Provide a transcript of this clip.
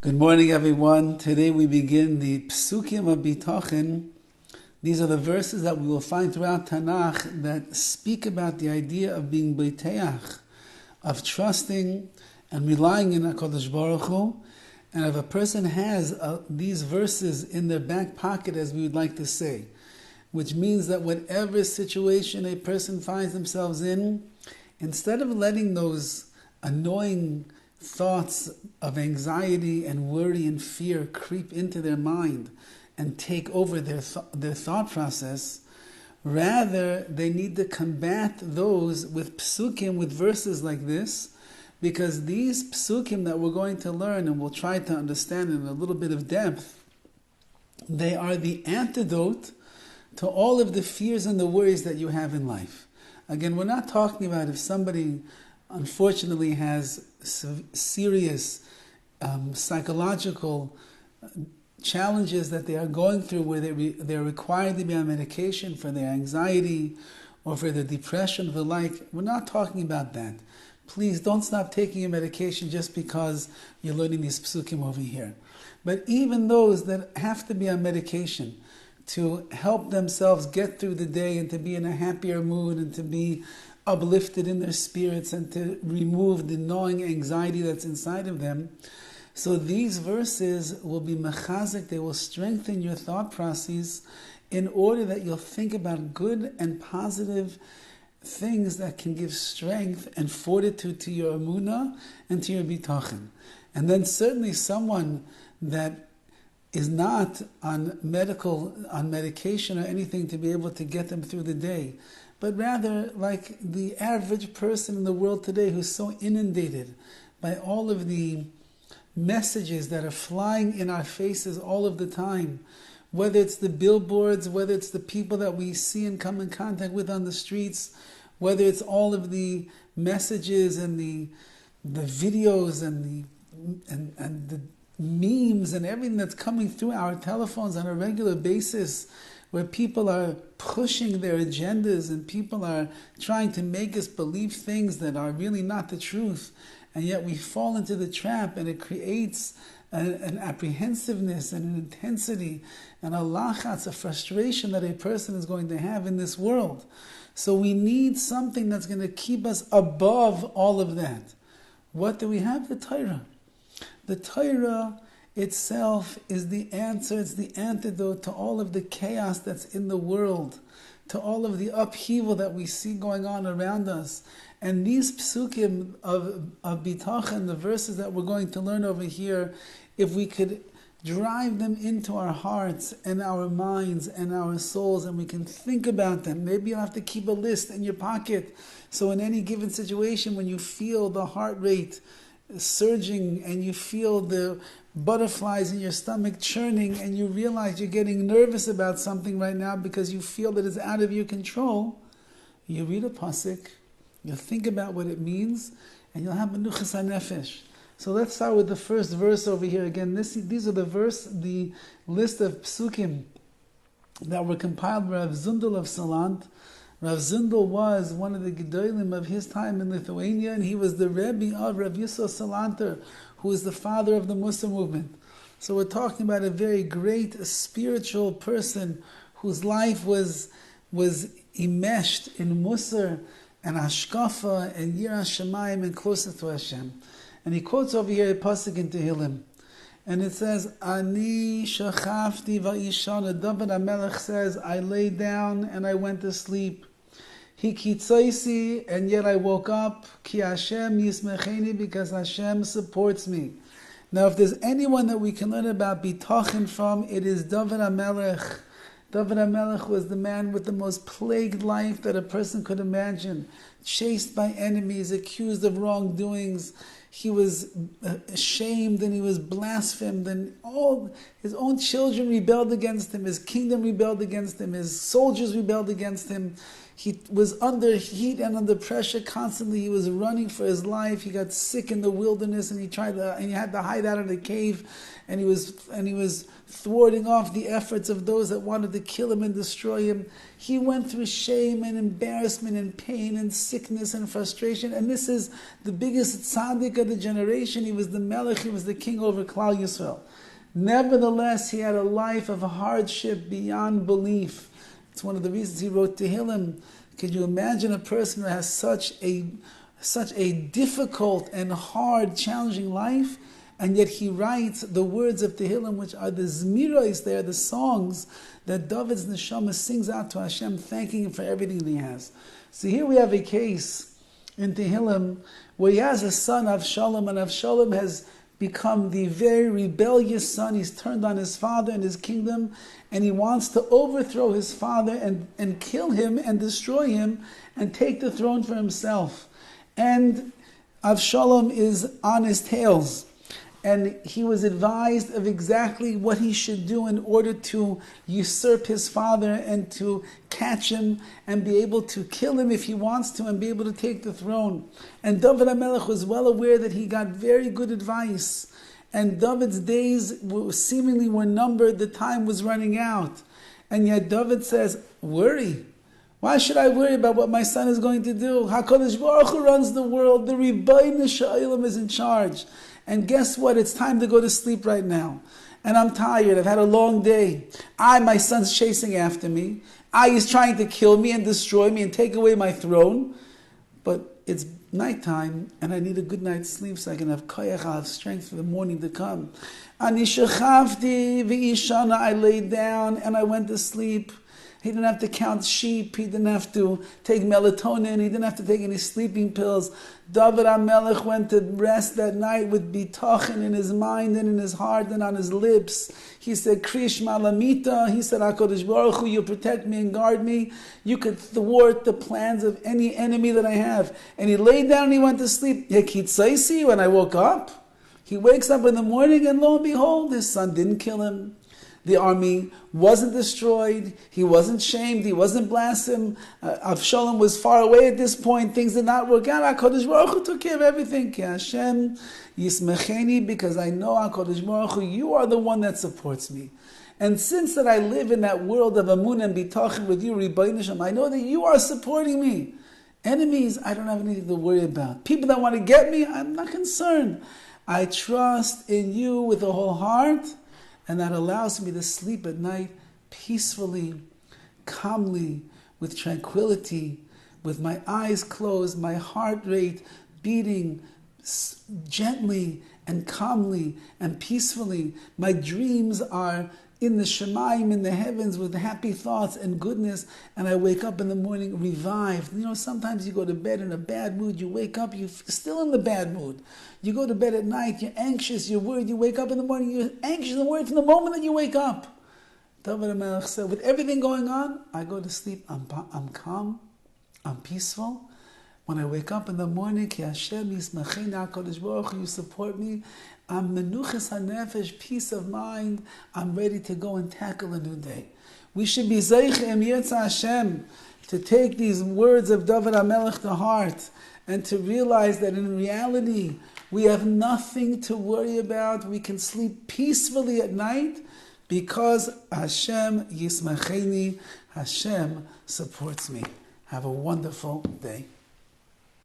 Good morning, everyone. Today we begin the Psukim of Bitachon. These are the verses that we will find throughout Tanakh that speak about the idea of being Beiteach, of trusting and relying in HaKadosh Baruch Hu. And if a person has these verses in their back pocket, as we would like to say, which means that whatever situation a person finds themselves in, instead of letting those annoying thoughts of anxiety and worry and fear creep into their mind and take over their thought process, rather they need to combat those with psukim, with verses like this, because these psukim that we're going to learn and we'll try to understand in a little bit of depth, they are the antidote to all of the fears and the worries that you have in life. Again, we're not talking about if somebody unfortunately has serious psychological challenges that they are going through, where they're required to be on medication for their anxiety or for their depression or the like. We're not talking about that. Please don't stop taking your medication just because you're learning these psukim over here. But even those that have to be on medication to help themselves get through the day and to be in a happier mood and to be uplifted in their spirits and to remove the gnawing anxiety that's inside of them. So these verses will be mechazik, they will strengthen your thought process in order that you'll think about good and positive things that can give strength and fortitude to your emunah and to your bitachon. And then certainly someone that is not on medication or anything to be able to get them through the day, but rather like the average person in the world today who's so inundated by all of the messages that are flying in our faces all of the time, whether it's the billboards, whether it's the people that we see and come in contact with on the streets, whether it's all of the messages and the videos and the memes and everything that's coming through our telephones on a regular basis, where people are pushing their agendas and people are trying to make us believe things that are really not the truth, and yet we fall into the trap, and it creates an apprehensiveness and an intensity and a lachatz, a frustration that a person is going to have in this world. So we need something that's going to keep us above all of that. What do we have? The Torah. The Torah itself is the answer, it's the antidote to all of the chaos that's in the world, to all of the upheaval that we see going on around us. And these psukim of Bitachon, the verses that we're going to learn over here, if we could drive them into our hearts and our minds and our souls, and we can think about them. Maybe you'll have to keep a list in your pocket, so in any given situation, when you feel the heart rate surging and you feel the butterflies in your stomach churning and you realize you're getting nervous about something right now because you feel that it's out of your control, you read a pasuk, you'll think about what it means, and you'll have menuchas hanefesh. So let's start with the first verse over here. Again, these are the list of psukim that were compiled by Rav Zundel of Salant. Rav Zundel was one of the gedolim of his time in Lithuania, and he was the Rabbi of Rav Yisrael Salanter, who is the father of the Musar movement. So we're talking about a very great spiritual person whose life was enmeshed in Musar and Hashkafa and Yiras Shamayim and closer to Hashem. And he quotes over here a pasuk in Tehillim, and it says, Ani shachafti va'ishana. Dovid HaMelech says, I lay down and I went to sleep. Hikitzaisi, and yet I woke up. Ki Hashem yismecheni, because Hashem supports me. Now, if there's anyone that we can learn about Bitachon from, it is Dovid HaMelech. Dovid HaMelech was the man with the most plagued life that a person could imagine. Chased by enemies, accused of wrongdoings. He was ashamed and he was blasphemed, and all his own children rebelled against him, his kingdom rebelled against him, his soldiers rebelled against him. He was under heat and under pressure constantly. He was running for his life. He got sick in the wilderness, and he had to hide out in a cave, and he was thwarting off the efforts of those that wanted to kill him and destroy him. He went through shame and embarrassment and pain and sickness and frustration. And this is the biggest tzaddik of the generation. He was the melech, he was the king over Klal Yisrael. Nevertheless, he had a life of hardship beyond belief. It's one of the reasons he wrote Tehillim. Could you imagine a person who has such a difficult and hard, challenging life, and yet he writes the words of Tehillim, which are the zmiros, they are the songs that David's neshama sings out to Hashem, thanking him for everything that he has. So here we have a case in Tehillim where he has a son, Avshalom, and Avshalom has become the very rebellious son. He's turned on his father and his kingdom, and he wants to overthrow his father and kill him and destroy him and take the throne for himself. And Avshalom is on his tails. And he was advised of exactly what he should do in order to usurp his father and to catch him and be able to kill him if he wants to and be able to take the throne. And Dovid HaMelech was well aware that he got very good advice. And David's days seemingly were numbered, the time was running out. And yet David says, worry. Why should I worry about what my son is going to do? HaKadosh Baruch Hu runs the world. The Rabbi Nishayim is in charge. And guess what? It's time to go to sleep right now. And I'm tired. I've had a long day. My son's chasing after me. He's trying to kill me and destroy me and take away my throne. But it's nighttime and I need a good night's sleep so I can have koyach, I'll have strength for the morning to come. Ani shechavti v'ishana, I laid down and I went to sleep. He didn't have to count sheep. He didn't have to take melatonin. He didn't have to take any sleeping pills. Dovid HaMelech went to rest that night with Bitachon in his mind and in his heart and on his lips. He said, Krish Malamita. He said, HaKadosh Baruch Hu, you protect me and guard me. You could thwart the plans of any enemy that I have. And he laid down and he went to sleep. Yekitzaisi, when I woke up, he wakes up in the morning and lo and behold, his son didn't kill him. The army wasn't destroyed. He wasn't shamed. He wasn't blasphemed. Avshalom was far away at this point. Things did not work out. HaKadosh Baruch Hu took care of everything. Ki Hashem yismecheni, because I know HaKadosh Baruch Hu, you are the one that supports me. And since that I live in that world of Amun and Bitachon with you, Rabbi Nisham, I know that you are supporting me. Enemies, I don't have anything to worry about. People that want to get me, I'm not concerned. I trust in you with a whole heart. And that allows me to sleep at night peacefully, calmly, with tranquility, with my eyes closed, my heart rate beating gently and calmly and peacefully. My dreams are in the Shemaim, in the heavens, with happy thoughts and goodness, and I wake up in the morning revived. You know, sometimes you go to bed in a bad mood, you wake up, you're still in the bad mood. You go to bed at night, you're anxious, you're worried, you wake up in the morning, you're anxious and worried from the moment that you wake up. Dovid HaMelech said, with everything going on, I go to sleep, I'm calm, I'm peaceful. When I wake up in the morning, Ki Hashem yismacheni, HaKadosh Baruch Hu, you support me. I'm menuchas hanefesh, peace of mind. I'm ready to go and tackle a new day. We should be zeichem yirtzeh Hashem to take these words of Dovid HaMelech to heart and to realize that in reality we have nothing to worry about. We can sleep peacefully at night because Hashem yismacheni, Hashem supports me. Have a wonderful day.